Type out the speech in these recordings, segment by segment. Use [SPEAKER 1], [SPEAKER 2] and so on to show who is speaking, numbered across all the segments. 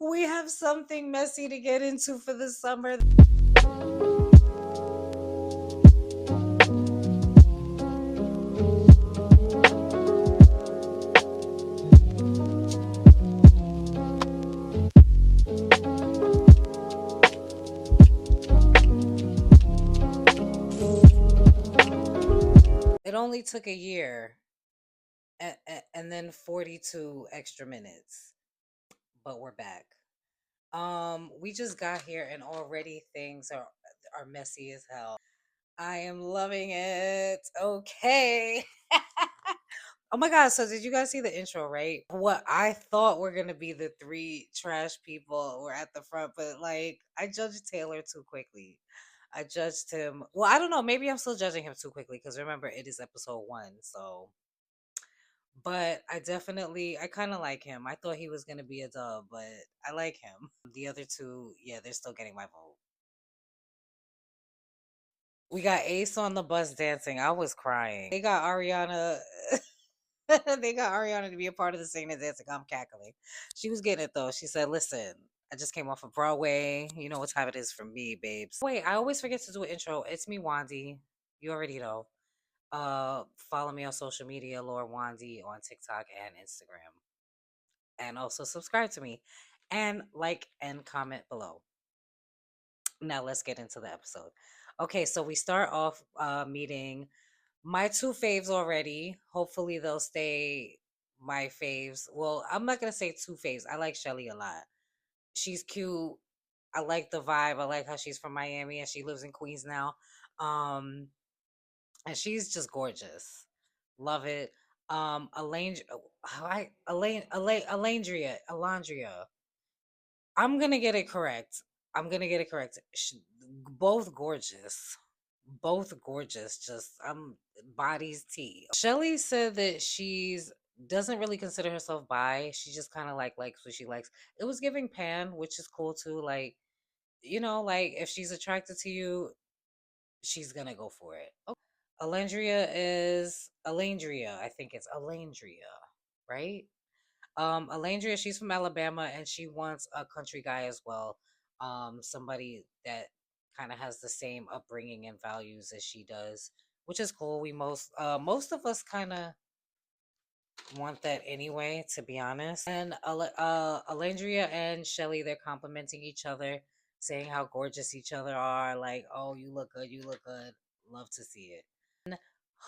[SPEAKER 1] We have something messy to get into for the summer. It only took a year and then 42 extra minutes, but we're back. We just got here and already things are messy as hell. I am loving it. Okay. Oh my god, so did you guys see the intro, right? What I thought were gonna be the three trash people were at the front, but like I judged Taylor too quickly. I judged him. Well, I don't know. Maybe I'm still judging him too quickly because remember it is episode 1. So, but I kind of like him. I thought he was gonna be a dub, but I like him. The other two, yeah, they're still getting my vote. We got Ace on the bus dancing. I was crying. They got Ariana. They got Ariana to be a part of the singing and dancing. I'm cackling. She was getting it though. She said, "Listen, I just came off of Broadway. You know what time it is for me, babes." Wait, I always forget to do an intro. It's me, Wandy. You already know. Follow me on social media, Lord Wandy on TikTok and Instagram, and also subscribe to me, and like and comment below. Now let's get into the episode. Okay, so we start off meeting my two faves already. Hopefully they'll stay my faves. Well, I'm not gonna say two faves. I like Shelly a lot. She's cute. I like the vibe. I like how she's from Miami and she lives in Queens now. Um, and she's just gorgeous. Love it. Elaine, Alandria. I'm gonna get it correct. I'm gonna get it correct. Both gorgeous, both gorgeous. Just bodies tea. Shelly said that she's doesn't really consider herself bi. She just kind of like likes what she likes. It was giving pan, which is cool too. Like like if she's attracted to you, she's gonna go for it. Okay. Alandria. I think it's Alandria, right? Alandria, she's from Alabama and she wants a country guy as well. Somebody that kind of has the same upbringing and values as she does, which is cool. We most of us kind of want that anyway, to be honest. And Alandria and Shelly, they're complimenting each other, saying how gorgeous each other are. Like, oh, you look good, you look good. Love to see it.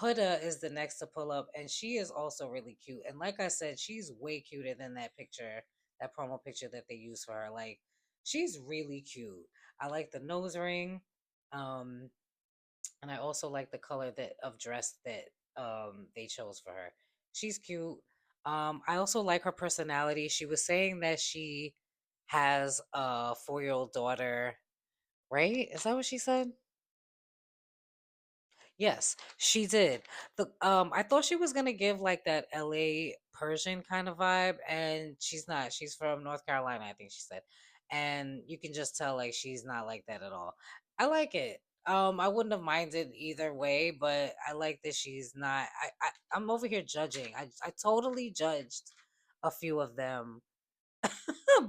[SPEAKER 1] Huda is the next to pull up, and she is also really cute. And like I said, she's way cuter than that picture, that promo picture that they use for her. Like, she's really cute. I like the nose ring, um, and I also like the color that of dress that they chose for her. She's cute. I also like her personality. She was saying that she has a 4-year-old daughter, right? Is that what she said? Yes, she did. I thought she was gonna give like that LA Persian kind of vibe, and she's not. She's from North Carolina, I think she said. And you can just tell like she's not like that at all. I like it. I wouldn't have minded either way, but I like that she's not I'm over here judging. I totally judged a few of them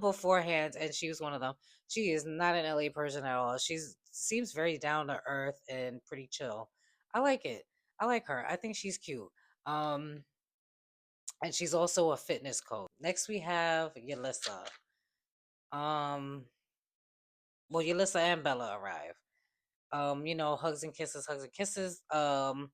[SPEAKER 1] beforehand, and she was one of them. She is not an LA person at all. She's seems very down to earth and pretty chill. I like it. I like her. I think she's cute. Um, and she's also a fitness coach. Next we have Yelissa. Um, well, Yelissa and Bella arrive. Hugs and kisses, hugs and kisses. Bella's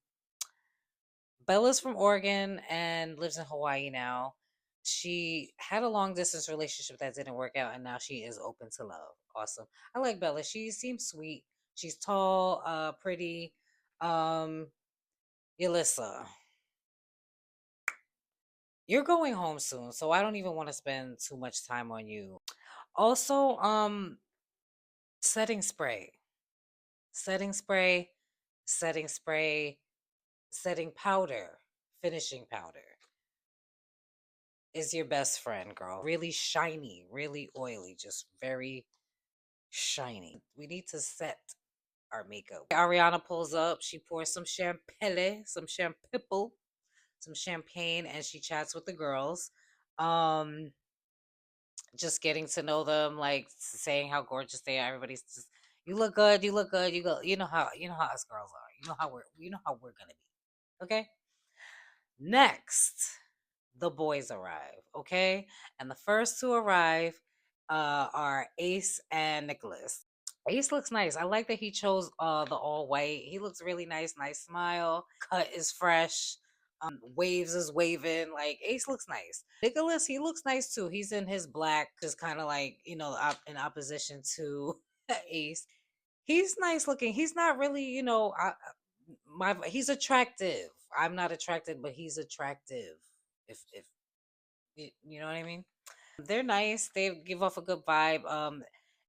[SPEAKER 1] from Oregon and lives in Hawaii now. She had a long distance relationship that didn't work out, and now she is open to love. Awesome. I like Bella. She seems sweet. She's tall, pretty. Um, Yelissa, you're going home soon, so I don't even want to spend too much time on you. Also, setting spray, setting spray, setting spray, setting powder, finishing powder is your best friend, girl. Really shiny, really oily, just very shiny. We need to set our makeup. Ariana pulls up, she pours some champagne, some champipple, some champagne, and she chats with the girls. Um, just getting to know them, like saying how gorgeous they are. Everybody's just, you look good, you look good, you go, you know how us girls are. You know how we're gonna be. Okay. Next, the boys arrive. Okay, and the first to arrive are Ace and Nicholas. Ace looks nice. I like that he chose the all white. He looks really nice. Nice smile. Cut is fresh. Waves is waving. Like Ace looks nice. Nicholas, he looks nice too. He's in his black, just kind of like in opposition to Ace. He's nice looking. He's not really, he's attractive. I'm not attracted, but he's attractive. If you know what I mean. They're nice. They give off a good vibe.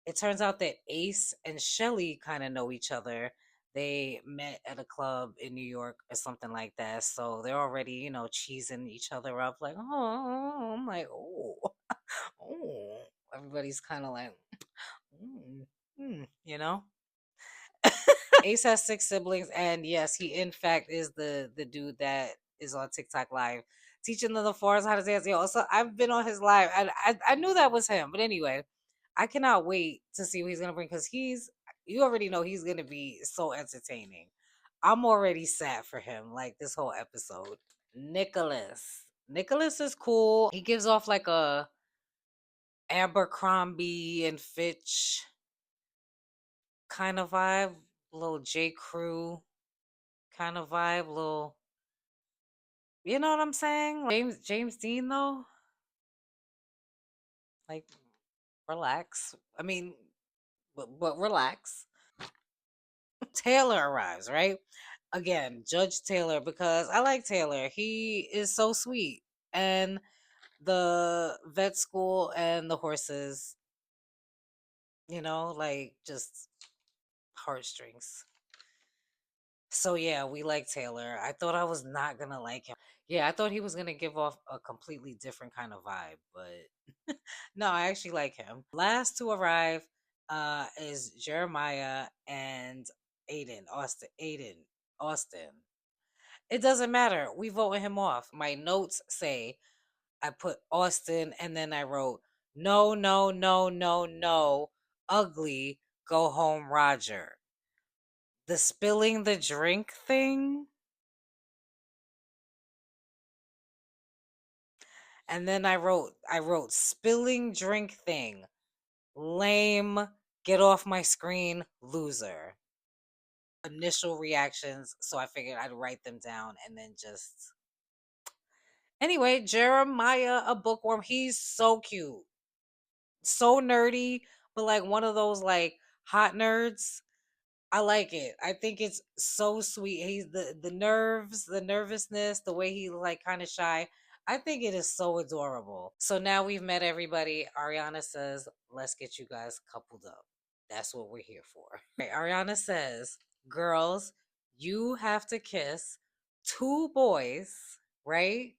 [SPEAKER 1] It turns out that Ace and Shelly kind of know each other. They met at a club in New York or something like that. So they're already, cheesing each other up. Like, oh, I'm like, oh, oh. Everybody's kind of like, mm, you know. Ace has six siblings, and yes, he in fact is the dude that is on TikTok live teaching the foreigners how to dance. Yo, so I've been on his live. I knew that was him, but anyway, I cannot wait to see what he's gonna bring because you already know he's gonna be so entertaining. I'm already sad for him, like this whole episode. Nicholas is cool. He gives off like a Abercrombie and Fitch kind of vibe, little J. Crew kind of vibe, little, you know what I'm saying? Like James Dean though, like relax. I mean, but relax. Taylor arrives, right? Again, Judge Taylor, because I like Taylor. He is so sweet, and the vet school and the horses, like just heartstrings. So yeah, we like Taylor. I thought I was not gonna like him. Yeah, I thought he was gonna give off a completely different kind of vibe, but no, I actually like him. Last to arrive is Jeremiah and Austin. It doesn't matter. We voting him off. My notes say I put Austin and then I wrote no, no, no, no, no, ugly, go home, Roger. The spilling the drink thing. And then I wrote spilling drink thing. Lame, get off my screen, loser. Initial reactions, so I figured I'd write them down and then just anyway, Jeremiah, a bookworm, he's so cute. So nerdy, but like one of those like hot nerds. I like it. I think it's so sweet. He's the nerves, the nervousness, the way he like kind of shy. I think it is so adorable. So now we've met everybody. Ariana says, "Let's get you guys coupled up." That's what we're here for. Right, Ariana says, "Girls, you have to kiss two boys, right?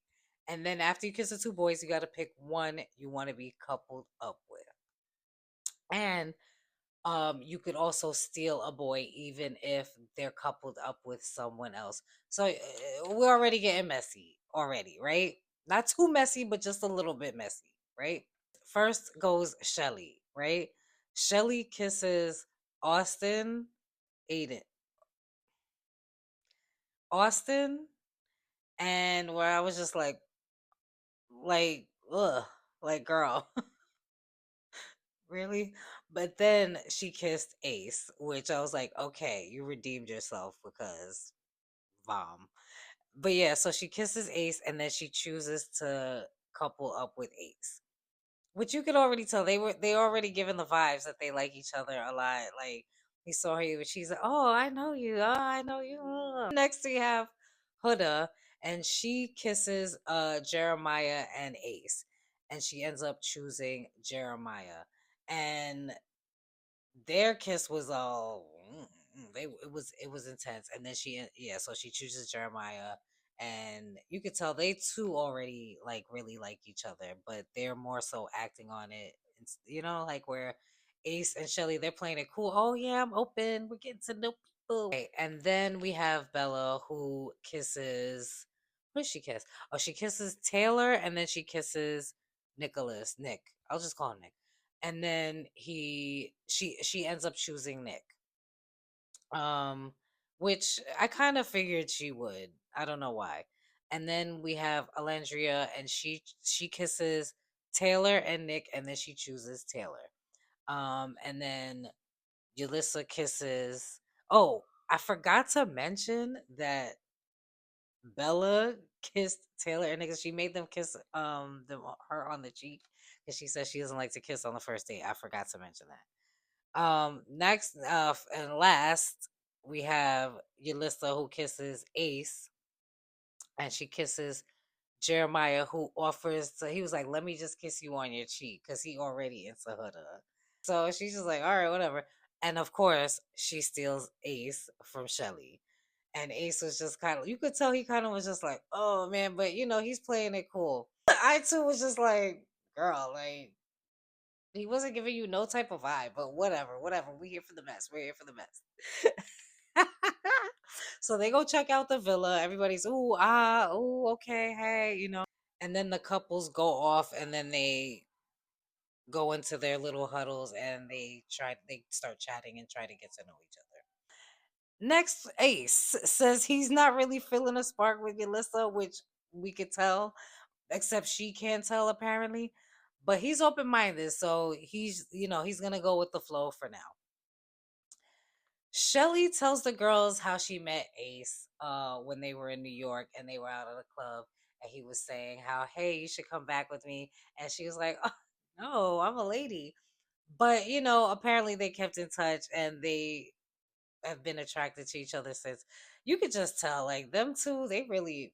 [SPEAKER 1] And then after you kiss the two boys, you got to pick one you want to be coupled up with." And you could also steal a boy even if they're coupled up with someone else. So we're already getting messy already, right? Not too messy, but just a little bit messy, right? First goes Shelly, right? Shelly kisses Austin, Aiden, Austin, and where I was just like, ugh, like girl, really? But then she kissed Ace, which I was like, okay, you redeemed yourself because Vom. But yeah, so she kisses Ace and then she chooses to couple up with Ace. Which you could already tell they already given the vibes that they like each other a lot. Like he saw her, she's like, "Oh, I know you. Oh, I know you." Next we have Huda, and she kisses Jeremiah and Ace, and she ends up choosing Jeremiah. And their kiss was all it was intense. And then so she chooses Jeremiah, and you could tell they two already like really like each other, but they're more so acting on it. It's, like where Ace and Shelly, they're playing it cool. Oh yeah, I'm open, we're getting to know people. Okay, and then we have Bella, who kisses, who does she kiss? Oh, she kisses Taylor, and then she kisses Nick. I'll just call him Nick. And then she ends up choosing Nick. Um, which I kind of figured she would. I don't know why. And then we have Alandria, and she kisses Taylor and Nick, and then she chooses Taylor. And then Yulissa kisses. Oh, I forgot to mention that Bella kissed Taylor and Nick. She made them kiss her on the cheek because she says she doesn't like to kiss on the first date. I forgot to mention that. Next, and last, we have Yulissa who kisses Ace, and she kisses Jeremiah, who offers to. He was like, "Let me just kiss you on your cheek," because he already into Huda. So she's just like, "All right, whatever." And of course, she steals Ace from Shelly. And Ace was just kind of, you could tell he kind of was just like, "Oh man," but he's playing it cool. I too was just like, "Girl, like." He wasn't giving you no type of vibe, but whatever, whatever. We here for the mess. We're here for the mess. So they go check out the villa. Everybody's ooh, okay, hey, And then the couples go off, and then they go into their little huddles, and they start chatting and try to get to know each other. Next, Ace says he's not really feeling a spark with Yelissa, which we could tell, except she can't tell apparently. But he's open minded, so he's gonna go with the flow for now. Shelly tells the girls how she met Ace when they were in New York and they were out at a club, and he was saying how, hey, you should come back with me, and she was like, oh, no, I'm a lady. But apparently they kept in touch, and they have been attracted to each other since. You could just tell, like, them two, they really.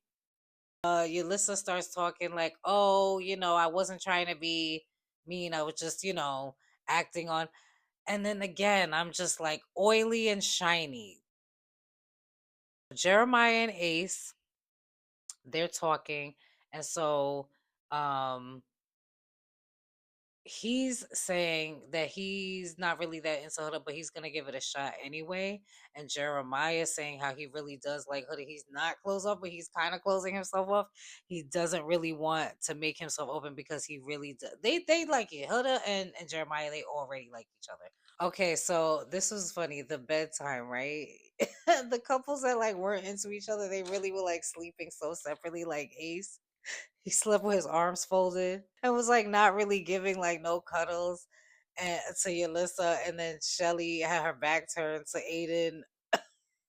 [SPEAKER 1] Yulissa starts talking like, oh, I wasn't trying to be mean. I was just, acting on. And then again, I'm just like oily and shiny. Jeremiah and Ace, they're talking. And so um he's saying that he's not really that into Huda, but he's gonna give it a shot anyway. And Jeremiah saying how he really does like Huda. He's not closed off, but he's kind of closing himself off. He doesn't really want to make himself open because he really does. They like it. Huda and Jeremiah, they already like each other. Okay, so this was funny. The bedtime, right? The couples that like weren't into each other, they really were like sleeping so separately. Like Ace, he slept with his arms folded and was like not really giving like no cuddles and to Yelissa, and then Shelly had her back turned to Aiden.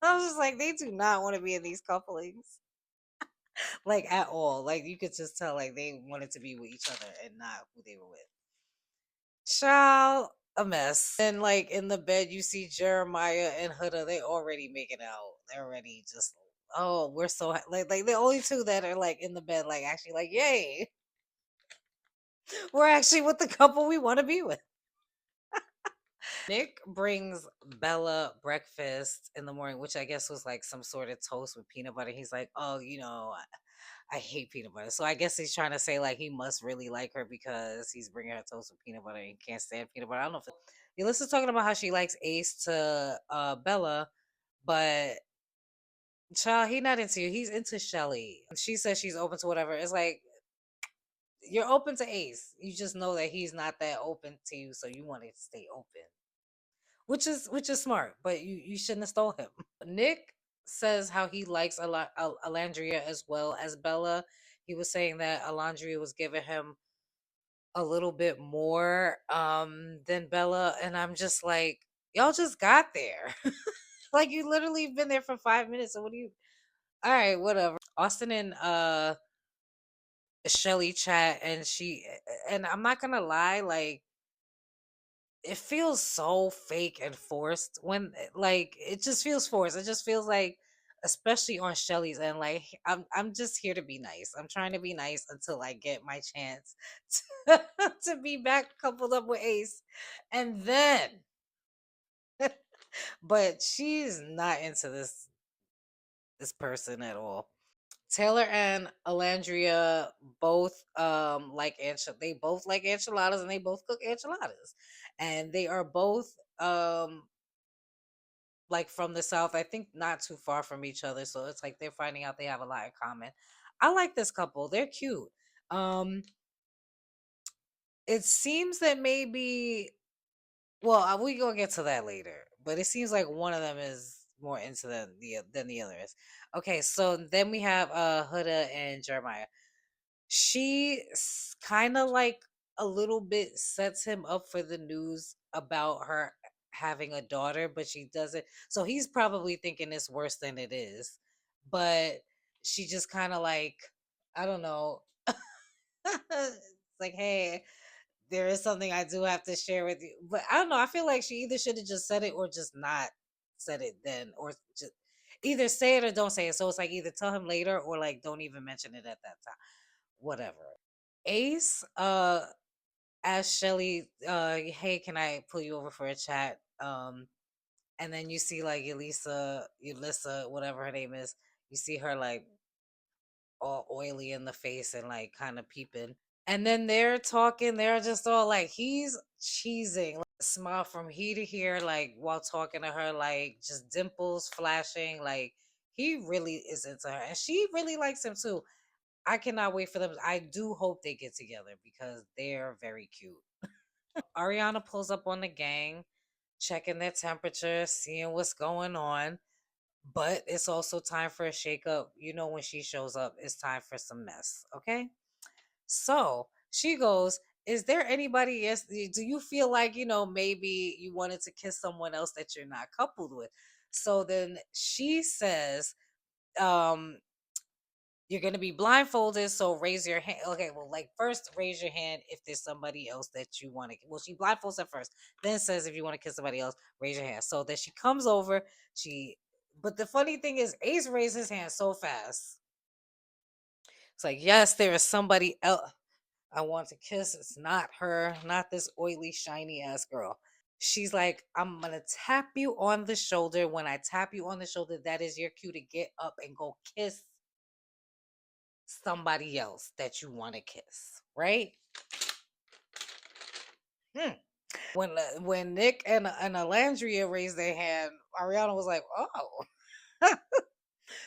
[SPEAKER 1] I was just like, they do not want to be in these couplings, like at all. Like you could just tell, like they wanted to be with each other and not who they were with. Child, a mess. And like in the bed, you see Jeremiah and Huda. They already making out. They're already just, oh, we're so like the only two that are like in the bed, like actually like, yay, we're actually with the couple we want to be with. Nick brings Bella breakfast in the morning, which I guess was like some sort of toast with peanut butter. He's like, oh, I hate peanut butter. So I guess he's trying to say like he must really like her because he's bringing her toast with peanut butter and can't stand peanut butter. I don't know if Ylissa's talking about how she likes Ace to Bella, but child, he not into you. He's into Shelly. She says she's open to whatever. It's like you're open to Ace. You just know that he's not that open to you, so you want to stay open. Which is smart, but you shouldn't have stole him. Nick says how he likes Alandria as well as Bella. He was saying that Alandria was giving him a little bit more than Bella, and I'm just like, y'all just got there. Like you literally been there for 5 minutes. So what do you? All right, whatever. Austin and Shelly chat, and I'm not gonna lie, like it feels so fake and forced when like it just feels forced. It just feels like, especially on Shelly's end, like I'm just here to be nice. I'm trying to be nice until I get my chance to, to be back coupled up with Ace. And then but she's not into this person at all. Taylor and Alandria both they both like enchiladas, and they both cook enchiladas. And they are both like from the south. I think not too far from each other, so it's like they're finding out they have a lot in common. I like this couple. They're cute. Um It seems that maybe, well, we gonna get to that later, but it seems like one of them is more into than the other is. Okay, so then we have Huda and Jeremiah. She kind of like a little bit sets him up for the news about her having a daughter, but she doesn't. So he's probably thinking it's worse than it is. But she just kind of like, I don't know. It's like, hey, there is something I do have to share with you. But I don't know. I feel like she either should have just said it or just not said it then, or just either say it or don't say it. So it's like either tell him later or like don't even mention it at that time. Whatever. Ace asked Shelly, hey, can I pull you over for a chat? And then you see like Elisa, whatever her name is, you see her like all oily in the face and like kind of peeping. And then they're talking, they're just all like, he's cheesing, like, smile from here to here, like while talking to her, like just dimples flashing, like he really is into her. And she really likes him too. I cannot wait for them. I do hope they get together because they're very cute. Ariana pulls up on the gang, checking their temperature, seeing what's going on. But it's also time for a shakeup. You know, when she shows up, it's time for some mess. Okay. So she goes, is there anybody else? Do you feel like, maybe you wanted to kiss someone else that you're not coupled with? So then she says, um, you're going to be blindfolded, so raise your hand. Okay, well, like first raise your hand if there's somebody else that you want to. Well, she blindfolds at first, then says if you want to kiss somebody else, raise your hand. So then she comes over. But the funny thing is, Ace raised his hand so fast. It's like, yes, there is somebody else I want to kiss. It's not her, not this oily, shiny ass girl. She's like, I'm gonna tap you on the shoulder. When I tap you on the shoulder, that is your cue to get up and go kiss somebody else that you want to kiss, right? Hmm. When Nick and Alandria raised their hand, Ariana was like, "Oh."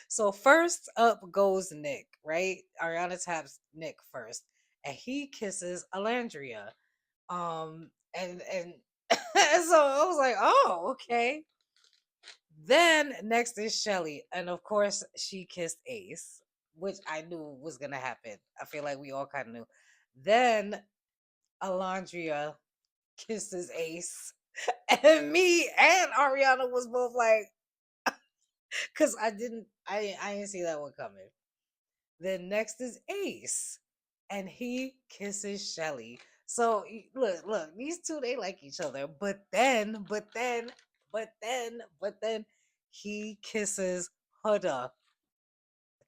[SPEAKER 1] So first up goes Nick, right? Ariana taps Nick first, and he kisses Alandria. And and so I was like, "Oh, okay." Then next is Shelly, and of course she kissed Ace, which I knew was gonna happen. I feel like we all kind of knew. Then Alondria kisses Ace, and me and Ariana was both like, because I didn't see that one coming. Then next is Ace, and he kisses Shelly. So look, these two they like each other, but then he kisses Huda.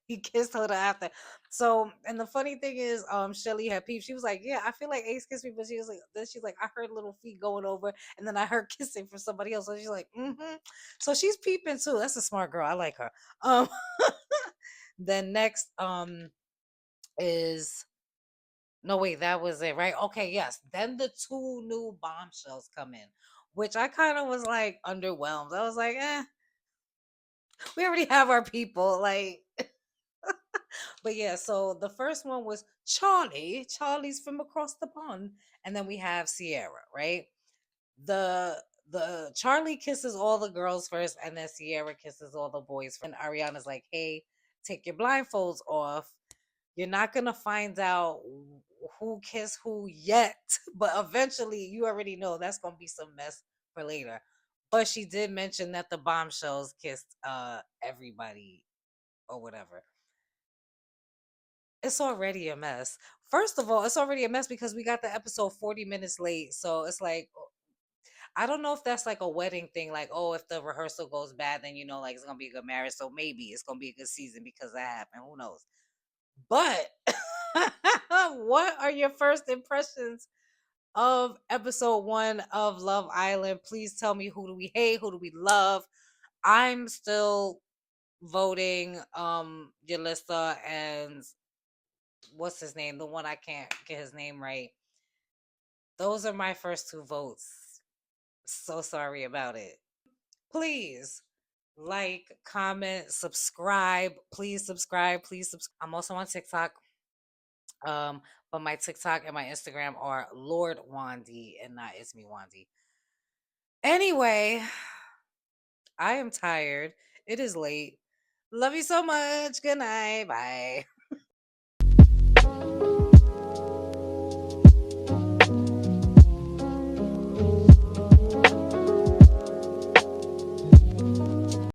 [SPEAKER 1] He kissed Huda after. So, and the funny thing is, Shelly had peeped. She was like, "Yeah, I feel like Ace kissed me," but she was like, then she's like, "I heard little feet going over, and then I heard kissing from somebody else." So she's like, "Mm-hmm." So she's peeping too. That's a smart girl. I like her. Um, then next, is no wait, that was it, right? Okay, yes. Then the two new bombshells come in, which I kind of was like underwhelmed. I was like, we already have our people, like. But yeah, so the first one was Charlie. Charlie's from across the pond, and then we have Sierra, right? The Charlie kisses all the girls first, and then Sierra kisses all the boys first. And Ariana's like, "Hey, take your blindfolds off. You're not gonna find out who kissed who yet, but eventually, you already know that's gonna be some mess for later." But she did mention that the bombshells kissed everybody or whatever. It's already a mess. First of all, it's already a mess because we got the episode 40 minutes late. So it's like, I don't know if that's like a wedding thing. Like, oh, if the rehearsal goes bad, then like it's going to be a good marriage. So maybe it's going to be a good season because that happened. Who knows? But what are your first impressions of episode 1 of Love Island? Please tell me, who do we hate? Who do we love? I'm still voting Yalissa and what's his name? The one I can't get his name right. Those are my first two votes. So sorry about it. Please like, comment, subscribe. Please subscribe. Please subscribe. I'm also on TikTok. Um, but my TikTok and my Instagram are Lord Wandy and not It's Me Wandy. Anyway, I am tired. It is late. Love you so much. Good night. Bye.